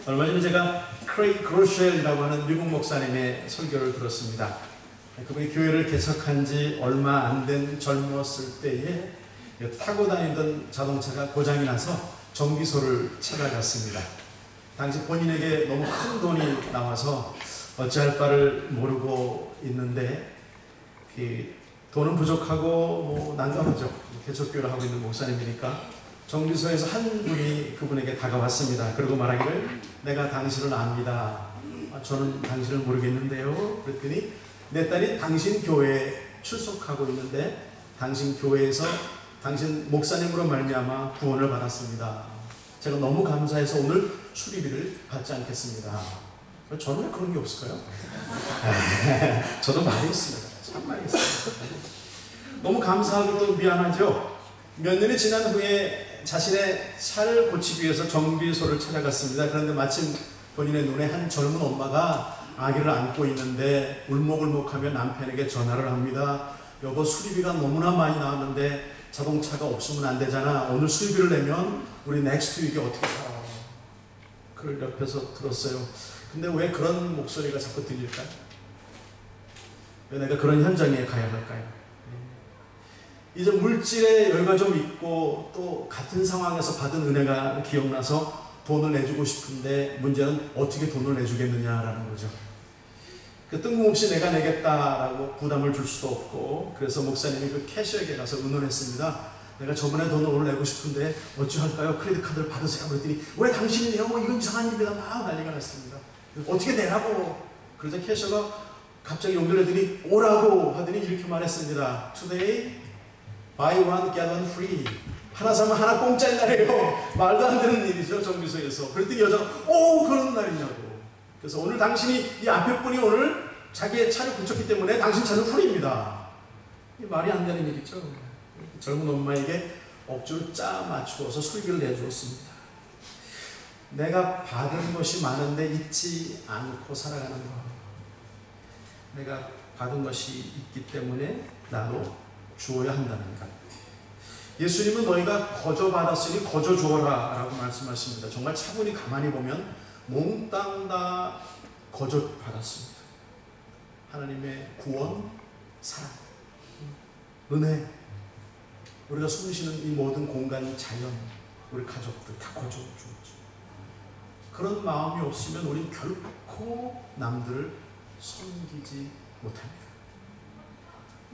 얼마 전에 제가 크레이그 그로쉘이라고 하는 미국 목사님의 설교를 들었습니다. 그분이 교회를 개척한 지 얼마 안 된 젊었을 때에 타고 다니던 자동차가 고장이 나서 정비소를 찾아갔습니다. 당시 본인에게 너무 큰 돈이 나와서 어찌할 바를 모르고 있는데 돈은 부족하고 난감하죠. 개척교회를 하고 있는 목사님이니까 정비소에서 한 분이 그분에게 다가왔습니다. 그리고 말하기를 내가 당신을 압니다. 저는 당신을 모르겠는데요. 그랬더니 내 딸이 당신 교회에 출석하고 있는데 당신 교회에서 당신 목사님으로 말미암아 구원을 받았습니다. 제가 너무 감사해서 오늘 수리비를 받지 않겠습니다. 저는 왜 그런 게 없을까요? 저도 많이 있습니다. 참 많이 있습니다. 너무 감사하고 또 미안하죠. 몇 년이 지난 후에 자신의 차를 고치기 위해서 정비소를 찾아갔습니다. 그런데 마침 본인의 눈에 한 젊은 엄마가 아기를 안고 있는데 울먹울먹하며 남편에게 전화를 합니다. 여보, 수리비가 너무나 많이 나왔는데 자동차가 없으면 안 되잖아. 오늘 수리비를 내면 우리 넥스트 위크에 어떻게 살아? 그걸 옆에서 들었어요. 근데 왜 그런 목소리가 자꾸 들릴까요? 왜 내가 그런 현장에 가야 할까요? 이제 물질에 여유가 좀 있고 또 같은 상황에서 받은 은혜가 기억나서 돈을 내주고 싶은데 문제는 어떻게 돈을 내주겠느냐라는 거죠. 뜬금없이 내가 내겠다라고 부담을 줄 수도 없고, 그래서 목사님이 그 캐셔에게 가서 의논했습니다. 내가 저번에 돈을 오늘 내고 싶은데 어찌할까요? 크레딧 카드를 받으세요. 그랬더니 왜 당신이 내요? 이건 이상한 일이다. 막 난리가 났습니다. 어떻게 내라고? 그러자 캐셔가 갑자기 연결했더니 오라고 하더니 이렇게 말했습니다. Today buy one get one free. 하나 사면 하나 공짜인 날이에요. 말도 안 되는 일이죠, 정비소에서. 그랬더니 여자가 그런 날이냐고. 그래서 오늘 당신이 이 앞에 분이 오늘 자기의 차를 고쳤기 때문에 당신 차는 프리입니다. 이 말이 안 되는 일이죠. 젊은 엄마에게 억지로 짜 맞추어서 수리비를 내주었습니다. 내가 받은 것이 많은데 잊지 않고 살아가는 것. 내가 받은 것이 있기 때문에 나도 주어야 한다는 것. 예수님은 너희가 거저 받았으니 거저 주어라 라고 말씀하십니다. 정말 차분히 가만히 보면 몽땅 다 거저 받았습니다. 하나님의 구원, 사랑, 은혜, 우리가 숨쉬는 이 모든 공간, 자연, 우리 가족들 다 거저 주었죠. 그런 마음이 없으면 우린 결코 남들을 섬기지 못합니다.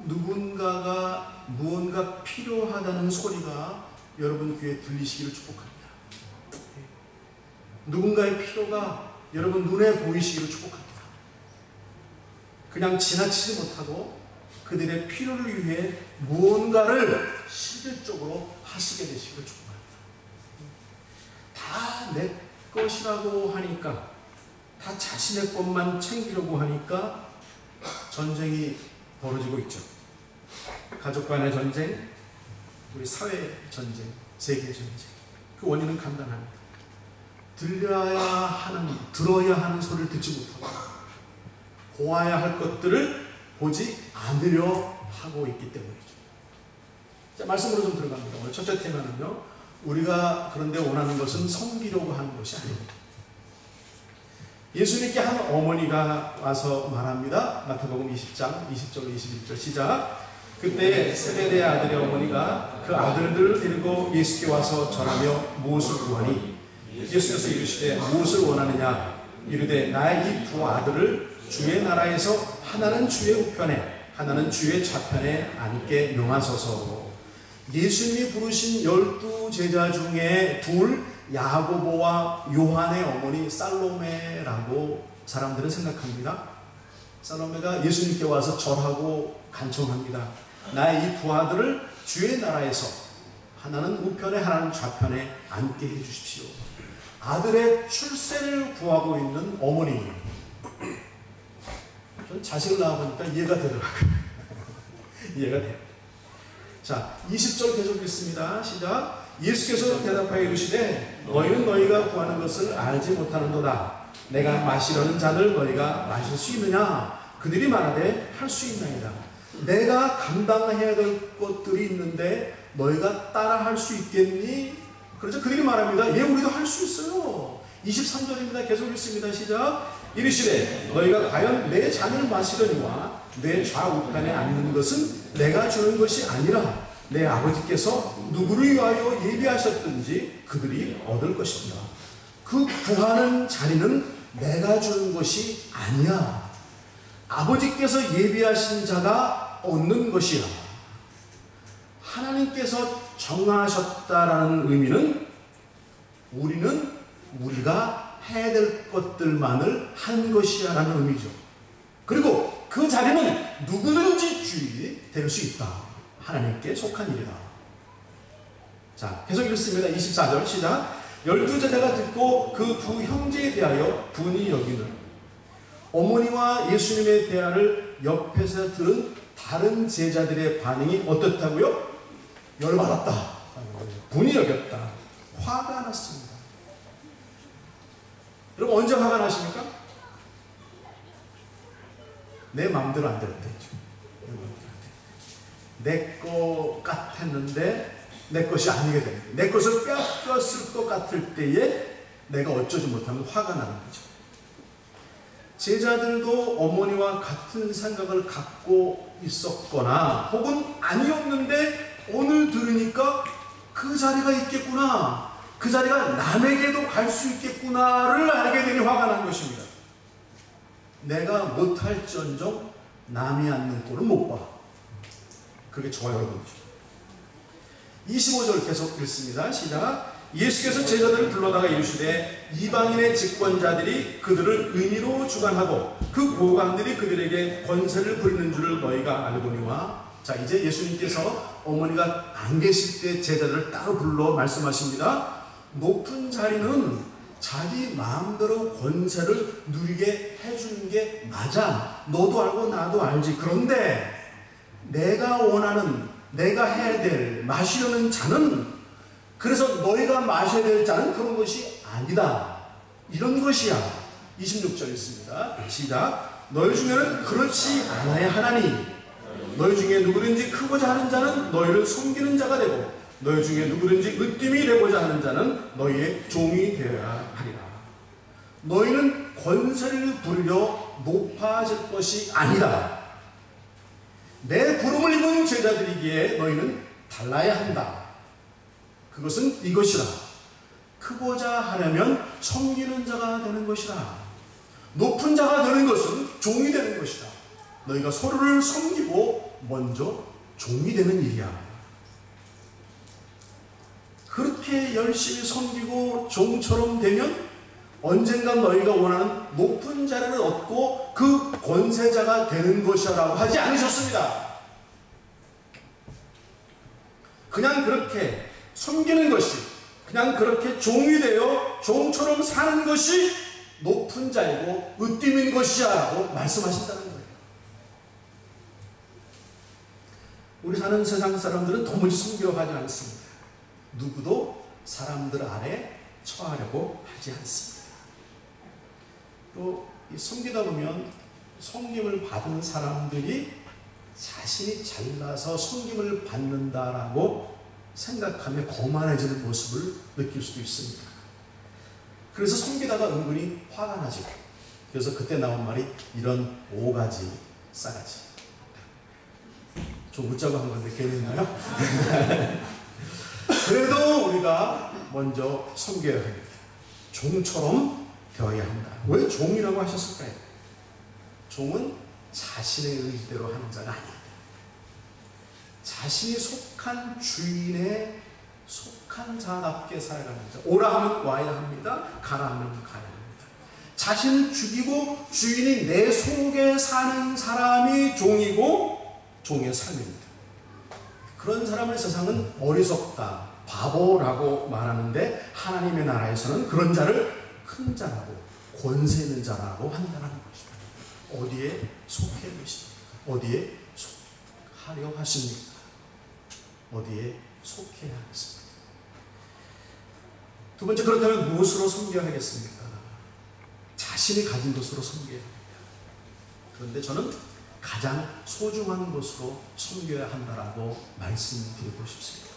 누군가가 무언가 필요하다는 소리가 여러분 귀에 들리시기를 축복합니다. 누군가의 필요가 여러분 눈에 보이시기를 축복합니다. 그냥 지나치지 못하고 그들의 필요를 위해 무언가를 실질적으로 하시게 되시기를 축복합니다. 다 내 것이라고 하니까, 다 자신의 것만 챙기려고 하니까 전쟁이 벌어지고 있죠. 가족 간의 전쟁, 우리 사회 전쟁, 세계 전쟁. 그 원인은 간단합니다. 들어야 하는 소리를 듣지 못하고 보아야 할 것들을 보지 않으려 하고 있기 때문이죠. 자, 말씀으로 좀 들어갑니다. 오늘 첫째 테마는요, 우리가 그런데 원하는 것은 섬기려고 하는 것이 아닙니다. 예수님께 한 어머니가 와서 말합니다. 마태복음 20장 20절 21절 시작. 그때 세베대의 아들의 어머니가 그 아들들을 데리고 예수께 와서 전하며 무엇을 구하니? 예수께서 이르시되 무엇을 원하느냐? 이르되 나의 이 두 아들을 주의 나라에서 하나는 주의 우편에 하나는 주의 좌편에 앉게 명하소서. 예수님이 부르신 12 제자 중에 둘, 야고보와 요한의 어머니 살로메라고 사람들은 생각합니다. 살로메가 예수님께 와서 절하고 간청합니다. 나의 이 두 아들을 주의 나라에서 하나는 우편에 하나는 좌편에 앉게 해주십시오. 아들의 출세를 구하고 있는 어머니. 저는 자식을 낳아보니까 이해가 되더라고요. 이해가 돼요. 자, 20절 계속 읽습니다. 시작. 예수께서 대답하여 이르시되 너희는 너희가 구하는 것을 알지 못하는도다. 내가 마시려는 잔을 너희가 마실 수 있느냐? 그들이 말하되 할 수 있나이다. 내가 감당해야 될 것들이 있는데 너희가 따라 할 수 있겠니? 그래서 그들이 말합니다. 예, 우리도 할 수 있어요. 23절입니다. 계속 읽습니다. 시작. 이르시되 너희가 과연 내 잔을 마시려니와 내 좌우간에 앉는 것은 내가 주는 것이 아니라 내 아버지께서 누구를 위하여 예비하셨든지 그들이 얻을 것이니라. 그 구하는 자리는 내가 주는 것이 아니야. 아버지께서 예비하신 자가 얻는 것이야. 하나님께서 정하셨다라는 의미는 우리가 해야 될 것들만을 하는 것이야 라는 의미죠. 그리고 그 자리는 누구든지 주인이 될 수 있다. 하나님께 속한 일이다. 자, 계속 읽습니다. 24절 시작. 12제자가 듣고 그 두 형제에 대하여 분이 여기는 어머니와 예수님의 대화를 옆에서 들은 다른 제자들의 반응이 어떻다고요? 열받았다. 분이 여겼다. 화가 났습니다. 여러분 언제 화가 나십니까? 내 마음대로 안 될 때죠. 내 것 같았는데 내 것이 아니게 됩니다. 내 것을 빼앗겼을 것 같을 때에 내가 어쩌지 못하면 화가 나는 거죠. 제자들도 어머니와 같은 생각을 갖고 있었거나 혹은 아니었는데 오늘 들으니까 그 자리가 있겠구나, 그 자리가 남에게도 갈 수 있겠구나를 알게 되니 화가 난 것입니다. 내가 못할지언정 남이 앉는 꼴은 못 봐. 그게 저와 여러분이죠. 25절 계속 읽습니다. 시작. 예수께서 제자들을 불러다가 이르시되 이방인의 집권자들이 그들을 의미로 주관하고 그 고관들이 그들에게 권세를 부리는 줄을 너희가 알거니와. 자, 이제 예수님께서 어머니가 안 계실 때 제자들을 따로 불러 말씀하십니다. 높은 자리는 자기 마음대로 권세를 누리게 해주는 게 맞아. 너도 알고 나도 알지. 그런데 내가 원하는, 내가 해야 될, 마시려는 잔은, 그래서 너희가 마셔야 될 잔은 그런 것이 아니다. 이런 것이야. 26절 있습니다. 시작. 너희 중에는 그렇지 않아야 하나니 너희 중에 누구든지 크고자 하는 자는 너희를 섬기는 자가 되고 너희 중에 누구든지 으뜸이 되고자 하는 자는 너희의 종이 되어야 하리라. 너희는 권세를 부리려 높아질 것이 아니다. 내 부름을 입은 제자들이기에 너희는 달라야 한다. 그것은 이것이라. 크고자 하려면 섬기는 자가 되는 것이라. 높은 자가 되는 것은 종이 되는 것이다. 너희가 서로를 섬기고 먼저 종이 되는 일이야. 그렇게 열심히 섬기고 종처럼 되면 언젠간 너희가 원하는 높은 자리를 얻고 그 권세자가 되는 것이라고 하지 않으셨습니다. 그냥 그렇게 섬기는 것이, 그냥 그렇게 종이 되어 종처럼 사는 것이 높은 자이고 으뜸인 것이야 라고 말씀하신다는 거예요. 우리 사는 세상 사람들은 도무지 섬기려고 하지 않습니다. 누구도 사람들 아래 처하려고 하지 않습니다. 또 섬기다 보면 섬김을 받은 사람들이 자신이 잘나서 섬김을 받는다라고 생각하며 거만해지는 모습을 느낄 수도 있습니다. 그래서 섬기다가 은근히 화가 나죠. 그래서 그때 나온 말이 이런 5가지 싸가지. 좀 웃자고 한 건데 괜히 했나요? 그래도 우리가 먼저 섬겨야 합니다. 종처럼 되어야 한다. 왜 종이라고 하셨을까요? 종은 자신의 의지대로 하는 자가 아닙니다. 자신이 속한 주인에 속한 자답게 살아가는 자. 오라 하면 와야 합니다. 가라 하면 가야 합니다. 자신을 죽이고 주인이 내 속에 사는 사람이 종이고 종의 삶입니다. 그런 사람을 세상은 어리석다, 바보라고 말하는데 하나님의 나라에서는 그런 자를 큰 자라고 권세 있는 자라고 한다는 것입니다. 어디에 속해 계십니까? 어디에 속하려 하십니까? 어디에 속해야 하겠습니까? 두 번째, 그렇다면 무엇으로 섬겨야 하겠습니까? 자신이 가진 것으로 섬겨야 합니다. 그런데 저는 가장 소중한 것으로 섬겨야 한다라고 말씀드리고 싶습니다.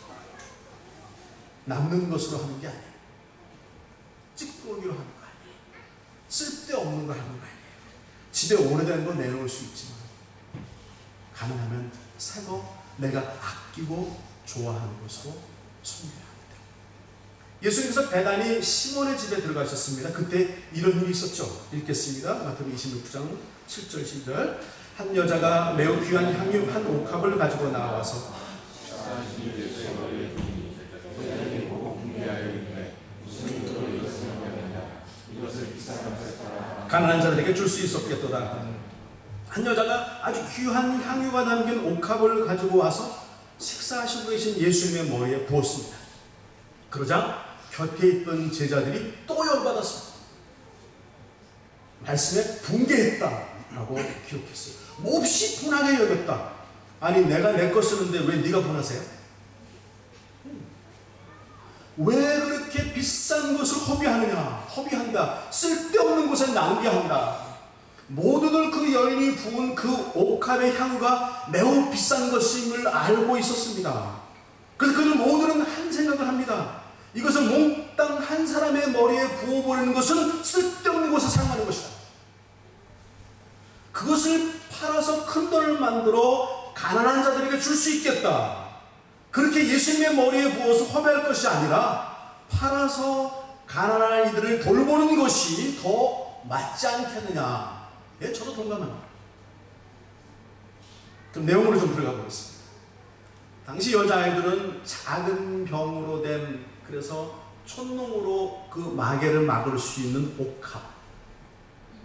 남는 것으로 하는 게 아니에요. 찌꺼기로 하는 거예요. 쓸데없는 거 하는 거 아니에요. 집에 오래된 거 내놓을 수 있지만 가능하면 새 거 내가 아끼고 좋아하는 것으로 섬겨야 합니다. 예수님께서 배단이 시몬의 집에 들어가셨습니다. 그때 이런 일이 있었죠. 읽겠습니다. 마태복음 26장 7절 10절. 한 여자가 매우 귀한 향유 한 옥합을 가지고 나와서 가난한 자들에게 줄 수 있었겠도다. 한 여자가 아주 귀한 향유가 담긴 옥합을 가지고 와서 식사하시고 계신 예수님의 머리에 부었습니다. 그러자 곁에 있던 제자들이 또 열받았습니다. 말씀에 분개했다라고 기록했어요. 몹시 분하게 여겼다. 아니 내가 내 거 쓰는데 왜 네가 분하세요? 왜 그렇게 비싼 것을 허비한다. 쓸데없는 곳에 낭비한다. 모두들 그 여인이 부은 그 옥합의 향유가 매우 비싼 것임을 알고 있었습니다. 그래서 그들 모두는 한 생각을 합니다. 이것을 몽땅 한 사람의 머리에 부어버리는 것은 쓸데없는 곳에 사용하는 것이다. 그것을 팔아서 큰 돈을 만들어 가난한 자들에게 줄 수 있겠다. 그렇게 예수님의 머리에 부어서 허비할 것이 아니라 팔아서 가난한 이들을 돌보는 것이 더 맞지 않겠느냐. 예, 저도 동감합니다. 그럼 내용으로 좀 들어가 보겠습니다. 당시 여자아이들은 작은 병으로 된, 그래서 촛농으로 그 마개를 막을 수 있는 옥합,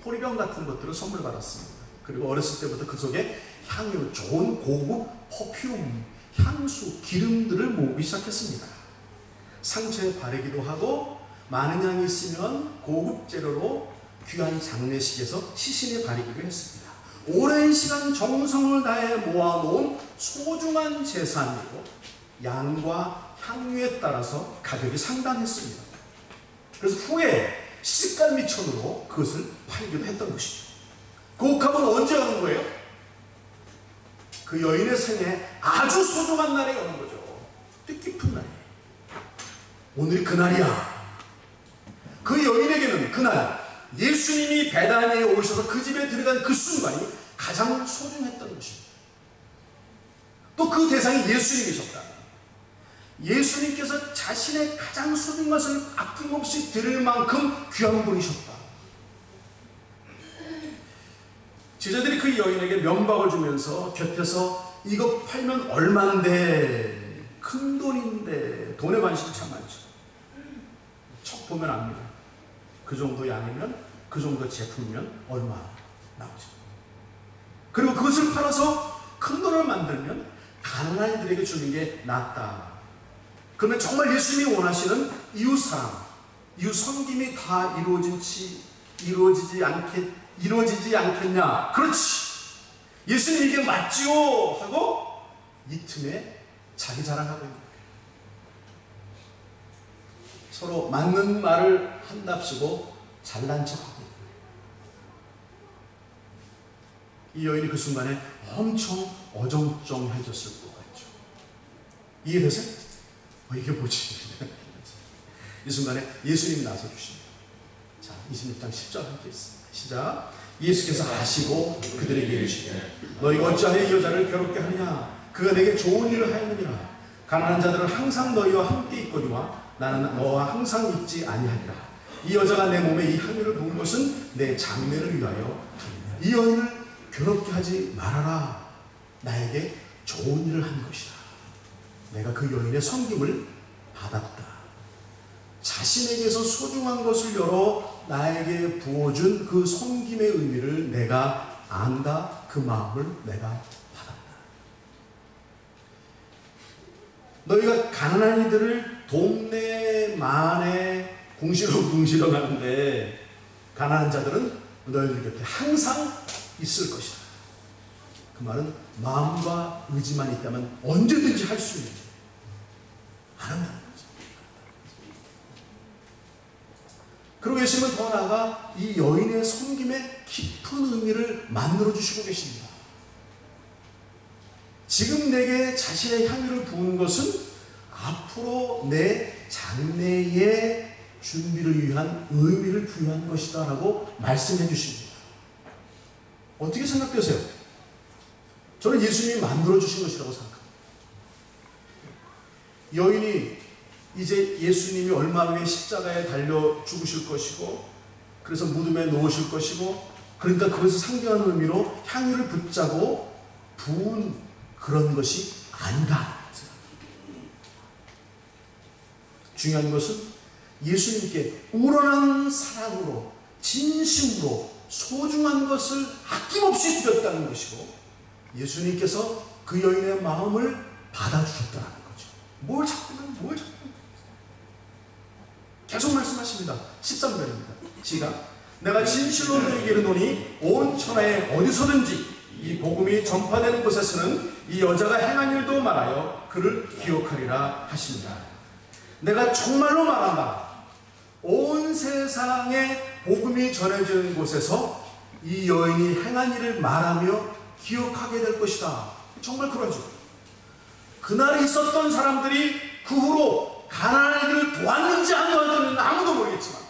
포리병 같은 것들을 선물 받았습니다. 그리고 어렸을 때부터 그 속에 향유, 좋은 고급 퍼퓸, 향수, 기름들을 모으기 시작했습니다. 상처에 바르기도 하고 많은 양이 있으면 고급 재료로 귀한 장례식에서 시신에 바르기도 했습니다. 오랜 시간 정성을 다해 모아놓은 소중한 재산이고 양과 향유에 따라서 가격이 상당했습니다. 그래서 후에 시집갈미천으로 그것을 팔기도 했던 것이죠. 그 옥합은 언제 여는 거예요? 그 여인의 생에 아주 소중한 날에 여는 거죠. 뜻깊은 날이에요. 오늘이 그날이야. 그 여인에게는 그날 예수님이 베다니에 오셔서 그 집에 들어간 그 순간이 가장 소중했던 것입니다. 또 그 대상이 예수님이셨다. 예수님께서 자신의 가장 소중한 것을 아낌없이 드릴 만큼 귀한 분이셨다. 제자들이 그 여인에게 면박을 주면서 곁에서 이거 팔면 얼만데, 큰 돈인데, 돈에 관심이 참 많죠. 척 보면 압니다. 그 정도 양이면, 그 정도 제품이면 얼마 나오죠. 그리고 그것을 팔아서 큰 돈을 만들면 가난한 이들에게 주는 게 낫다. 그러면 정말 예수님이 원하시는 이웃사랑, 이웃 섬김이 다 이루어지지 않겠냐. 그렇지. 예수님 이게 맞지요 하고 이 틈에 자기 자랑하고 있는 거예요. 서로 맞는 말을 한답시고 잘난 척하고 있는 거예요. 이 여인이 그 순간에 엄청 어정쩡해졌을 것 같죠. 이해되세요? 이게 뭐지? 이 순간에 예수님이 나서주십니다. 자, 26장 10절 함께 있습니다. 시작. 예수께서 하시고 그들에게 이르시되 너희가 어찌하여 이 여자를 괴롭게 하느냐. 그가 내게 좋은 일을 하였느니라. 가난한 자들은 항상 너희와 함께 있거니와 나는 너와 항상 있지 아니하리라. 이 여자가 내 몸에 이 향유를 부은 것은 내 장례를 위하여 이 여인을 괴롭게 하지 말아라. 나에게 좋은 일을 한 것이다. 내가 그 여인의 섬김을 받았다. 자신에게서 소중한 것을 열어 나에게 부어준 그 섬김의 의미를 내가 안다. 그 마음을 내가 받았다. 너희가 가난한 이들을 동네 만에 궁시렁 하는데 가난한 자들은 너희들 곁에 항상 있을 것이다. 그 말은 마음과 의지만 있다면 언제든지 할 수 있는, 안 한다는 거죠. 그리고 예수님은 더 나아가 이 여인의 섬김의 깊은 의미를 만들어 주시고 계십니다. 지금 내게 자신의 향유를 부은 것은 앞으로 내 장래에 준비를 위한 의미를 부여한 것이다 라고 말씀해 주십니다. 어떻게 생각되세요? 저는 예수님이 만들어 주신 것이라고 생각합니다. 여인이 이제 예수님이 얼마 후에 십자가에 달려 죽으실 것이고, 그래서 무덤에 놓으실 것이고, 그러니까 그것을 상징하는 의미로 향유를 붙잡고 부은 그런 것이 아니다. 중요한 것은 예수님께 우러난 사랑으로, 진심으로 소중한 것을 아낌없이 드렸다는 것이고, 예수님께서 그 여인의 마음을 받아주셨다는 거죠. 뭘 자꾸만 계속 말씀하십니다. 13절입니다. 시작. 내가 진실로 너희에게 이르노니 온 천하에 어디서든지 이 복음이 전파되는 곳에서는 이 여자가 행한 일도 말하여 그를 기억하리라 하십니다. 내가 정말로 말한다. 온 세상에 복음이 전해지는 곳에서 이 여인이 행한 일을 말하며 기억하게 될 것이다. 정말 그러죠. 그날 있었던 사람들이 그 후로 가나안의 길을 도왔는지 안 도왔는지는 아무도 모르겠지만,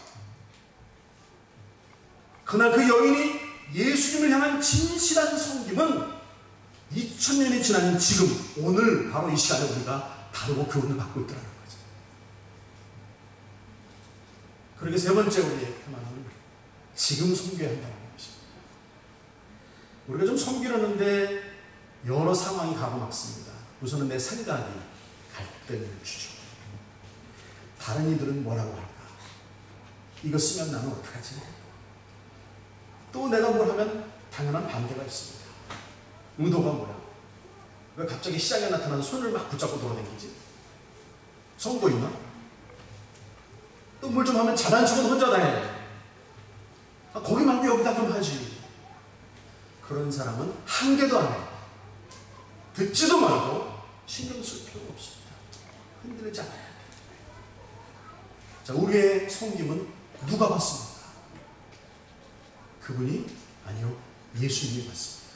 그날 그 여인이 예수님을 향한 진실한 섬김은 2000년이 지난 지금 오늘 바로 이 시간에 우리가 다루고 교훈을 받고 있더라는 거죠. 그러게 세 번째 우리의 테마는 지금 섬겨야 한다는 것입니다. 우리가 좀 섬기려는데 여러 상황이 가로막습니다. 우선은 내 생각이 갈등을 주죠. 다른 이들은 뭐라고 할까? 이거 쓰면 나는 어떡하지? 또 내가 뭘 하면 당연한 반대가 있습니다. 의도가 뭐야? 왜 갑자기 시장에 나타난 손을 막 붙잡고 돌아다니지? 성도 있나? 또 뭘 좀 하면 자만추건 혼자 다녀야 돼. 거기 말고 여기다 좀 하지. 그런 사람은 한 개도 안 해. 듣지도 말고 신경 쓸 필요가 없습니다. 흔들리지 않아야 돼. 자, 우리의 섬김은 누가 받습니까? 그분이 아니요, 예수님이 받습니다.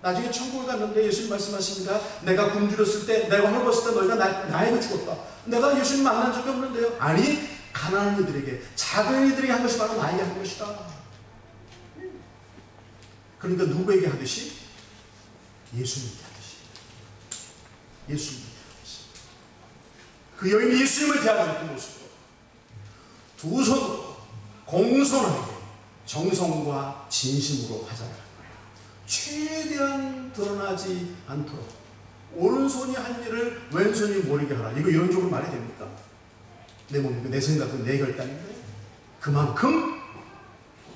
나중에 천국을 갔는데 예수님 말씀하십니다. 내가 굶주렸을 때, 내가 헐벗을 때 너희가 나에게 죽었다. 내가 예수님 만난 적이 없는데요. 아니, 가난한 이들에게, 작은 이들에게 한 것이 바로 나에게 한 것이다. 그러니까 누구에게 하듯이? 예수님께 하듯이. 예수님께 하듯이. 그 여인이 예수님을 대하는 그 모습으로 두 손으로 공손하게 정성과 진심으로 하자는 거예요. 최대한 드러나지 않도록 오른손이 한 일을 왼손이 모르게 하라. 이거 이런 쪽으로 말이 됩니까? 내 몸이고 내 생각은 내 결단인데 그만큼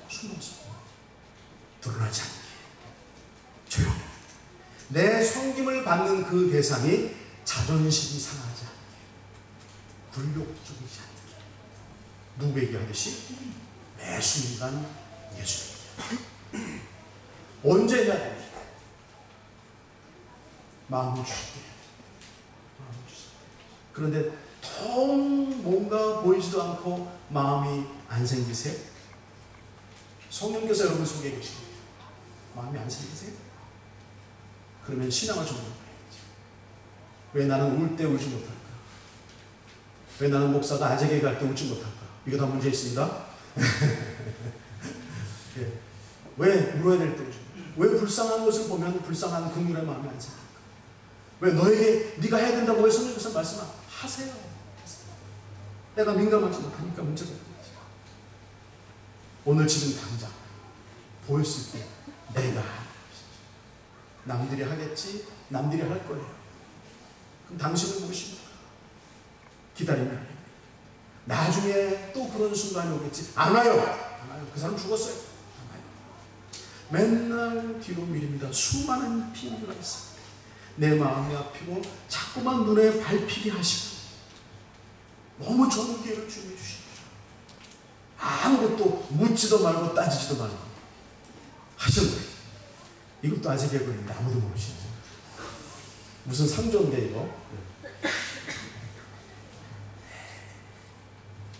숨어서 드러나지 않게 조용히 내 섬김을 받는 그 대상이 자존심이 상하지 않게, 굴욕적이지 않게 누구에게 하듯이 매 순간 예수님께. 언제 해야 됩니까? 마음을 주실 때. 그런데 통 뭔가 보이지도 않고 마음이 안 생기세요? 성령께서 여러분 속에 계십니다. 마음이 안 생기세요? 그러면 신앙을 정복해야지. 왜 나는 울 때 울지 못할까? 왜 나는 목사가 아재개 갈 때 울지 못할까? 이거 다 문제 있습니다. 예. 왜 울어야 될 때 울지? 왜 불쌍한 것을 보면 불쌍한 긍휼의 마음이 안 생길까? 왜 너에게 네가 해야 된다고 왜 성령께서 말씀하세요? 내가 민감하지 못하니까 문제가 있는 거지. 오늘 지금 당장 보였을 때 내가 남들이 하겠지, 남들이 할 거예요. 그럼 당신은 무엇입니까? 기다리면 안 됩니다. 나중에 또 그런 순간이 오겠지. 안 와요. 안 와요. 그 사람 죽었어요. 안 와요. 맨날 뒤로 미립니다. 수많은 핑계가 있습니다. 내 마음이 아프고 자꾸만 눈에 밟히게 하시고 너무 좋은 기회를 준비해 주십니다. 아무것도 묻지도 말고 따지지도 말고 하셨네. 이것도 아직 개그인데 아무도 모르시죠. 무슨 상조인데 이거.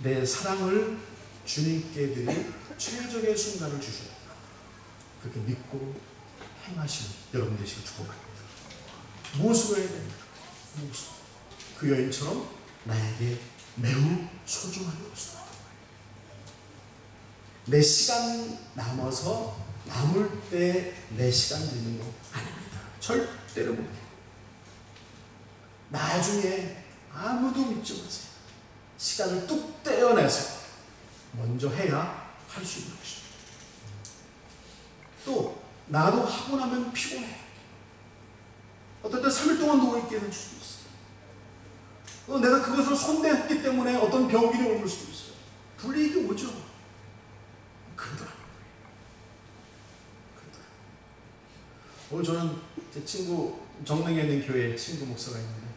내 사랑을 주님께 드릴 최적의 순간을 주셨다. 그렇게 믿고 행하시는 여러분 되시길 축복합니다. 무엇으로 해야 됩니까? 무엇으로? 그 여인처럼 나에게 매우 소중한 것으로 내 시간 남아서 남을 때 내 시간 드리는 거 아닙니다. 절대로 못해요. 나중에 아무도 믿지 마세요. 시간을 뚝 떼어내서 먼저 해야 할 수 있는 것입니다. 또 나도 하고 나면 피곤해. 어떨 때 3일 동안 누워있게 해줄 수도 있어요. 내가 그것을 손대했기 때문에 어떤 병길이 올 수도 있어요. 불이익이 오죠. 그러더라고요. 오늘 저는 제 친구, 정릉에 있는 교회에 친구 목사가 있는데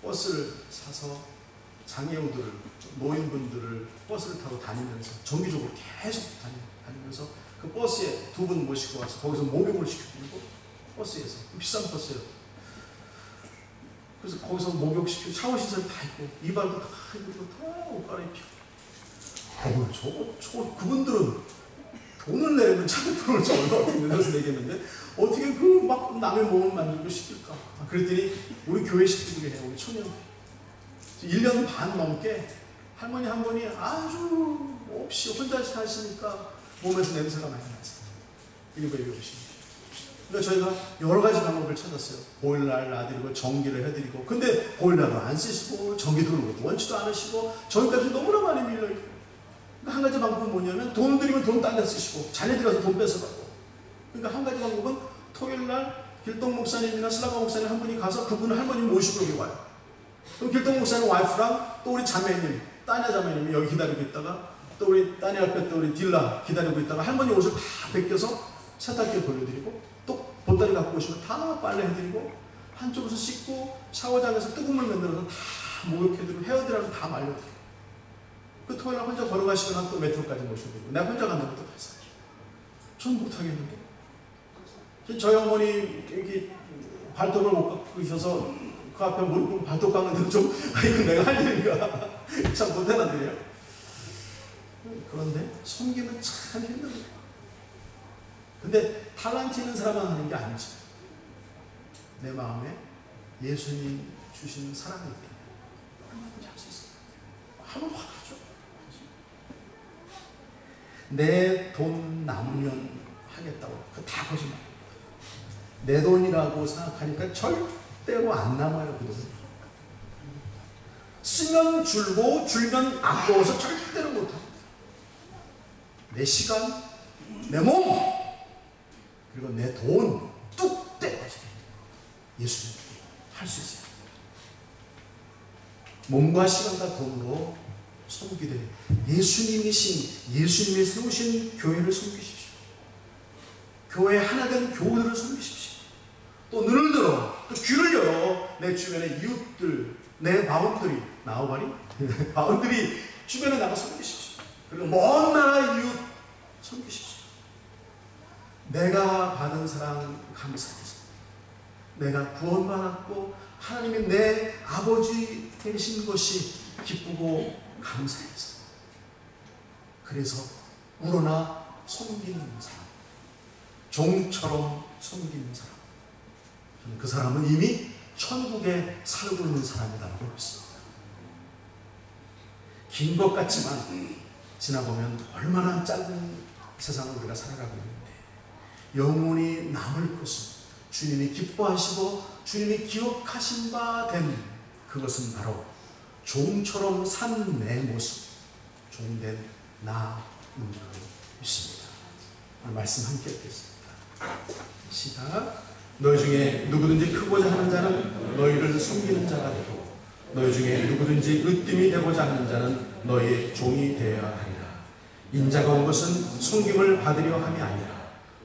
버스를 사서 장애우들을, 노인분들을 버스를 타고 다니면서 정기적으로 계속 다니면서 그 버스에 2분 모시고 와서 거기서 목욕을 시켜드리고, 버스에서 비싼 버스예요. 그래서 거기서 목욕시키고 샤워 시설이 다 있고 이발도 다 해드리고 다 옷 갈아입히고. 그분들은 돈을 내면 차를 돈을 얼마 어떻게 내서 내겠는데 어떻게 그 막 남의 몸을 만들고 시킬까? 그랬더니 우리 교회 식구들이 해요. 우리 청년들 1년 반 넘게 할머니 한 분이 아주 없이 혼자 사시니까 몸에서 냄새가 많이 나서 일부러 오십니다. 그러니까 저희가 여러 가지 방법을 찾았어요. 보일러를 놔드리고 전기를 해드리고, 근데 보일러도 안 쓰시고 전기 들어오는 것도 원치도 않으시고 전기값이 너무나 많이 밀려있고, 그러니까 한 가지 방법은 뭐냐면 돈 들이면 돈 딴 데 쓰시고 자녀들이 가서 돈 뺏어가고. 그러니까 한 가지 방법은 토요일날 길동 목사님이나 슬라바 목사님 한 분이 가서 그분을 할머니 모시고 여기 와요. 그럼 길동 목사님 와이프랑 또 우리 자매님, 따냐 자매님이 여기 기다리고 있다가, 또 우리 따냐 옆에 또 우리 딜라 기다리고 있다가 할머니 옷을 다 벗겨서 세탁기에 돌려드리고, 또 보따리 갖고 오시면 다 빨래해드리고, 한쪽에서 씻고 샤워장에서 뜨거운 물 만들어서 다 목욕해드리고 헤어드라고 다 말려드리고, 그 토요일날 혼자 걸어가시거나 또 메트로까지 모셔드리고, 내가 혼자 간다고 또 가서 전 못하겠는데. 저희 어머니 여기 발톱을 못 깎으셔서 그 앞에 무릎 발톱 깎는데도 좀 이거 내가 할 일인가 참 못해놨네요. 그런데 섬기면 참 힘들어요. 근데 탤런트 있는 사람만 하는 게 아니지. 내 마음에 예수님 주신 사랑이 있다면 얼마든지 할 수 있어요. 하면 확 하죠. 내 돈 남으면 하겠다고. 그거 다 거짓말입니다. 내 돈이라고 생각하니까 절대로 안 남아요. 그 돈. 쓰면 줄고 줄면 아까워서 절대로 못합니다. 내 시간, 내 몸, 그리고 내 돈 뚝 떼어서 예수님께 할 수 있어요. 몸과 시간과 돈으로 섬기되 예수님이 세우신 교회를 섬기십시오. 교회 하나 된 교우들을 섬기십시오. 또 눈을 들어, 또 귀를 열어 내 주변의 이웃들, 내 바운들이 나오바니 바운들이 주변에 나가 섬기십시오. 그리고 먼 나라 이웃 섬기십시오. 내가 받은 사랑 감사해서, 내가 구원받았고 하나님이 내 아버지 되신 것이 기쁘고 감사해서, 그래서 우러나 섬기는 사람, 종처럼 섬기는 사람, 저는 그 사람은 이미 천국에 살고 있는 사람이라고 믿습니다. 긴 것 같지만 지나보면 얼마나 짧은 세상을 우리가 살아가고 있는데, 영원히 남을 것은 주님이 기뻐하시고 주님이 기억하신 바 된 그것은 바로 종처럼 산 내 모습, 종된 나인 줄 믿습니다. 오늘 말씀 함께 읽겠습니다. 시작. 너희 중에 누구든지 크고자 하는 자는 너희를 섬기는 자가 되고, 너희 중에 누구든지 으뜸이 되고자 하는 자는 너희의 종이 되어야 하리라. 인자가 온 것은 섬김을 받으려 함이 아니라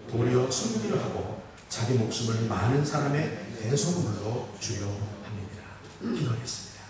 도리어 섬기려 하고 자기 목숨을 많은 사람의 대속물로 주려 함이니라. 기도하겠습니다.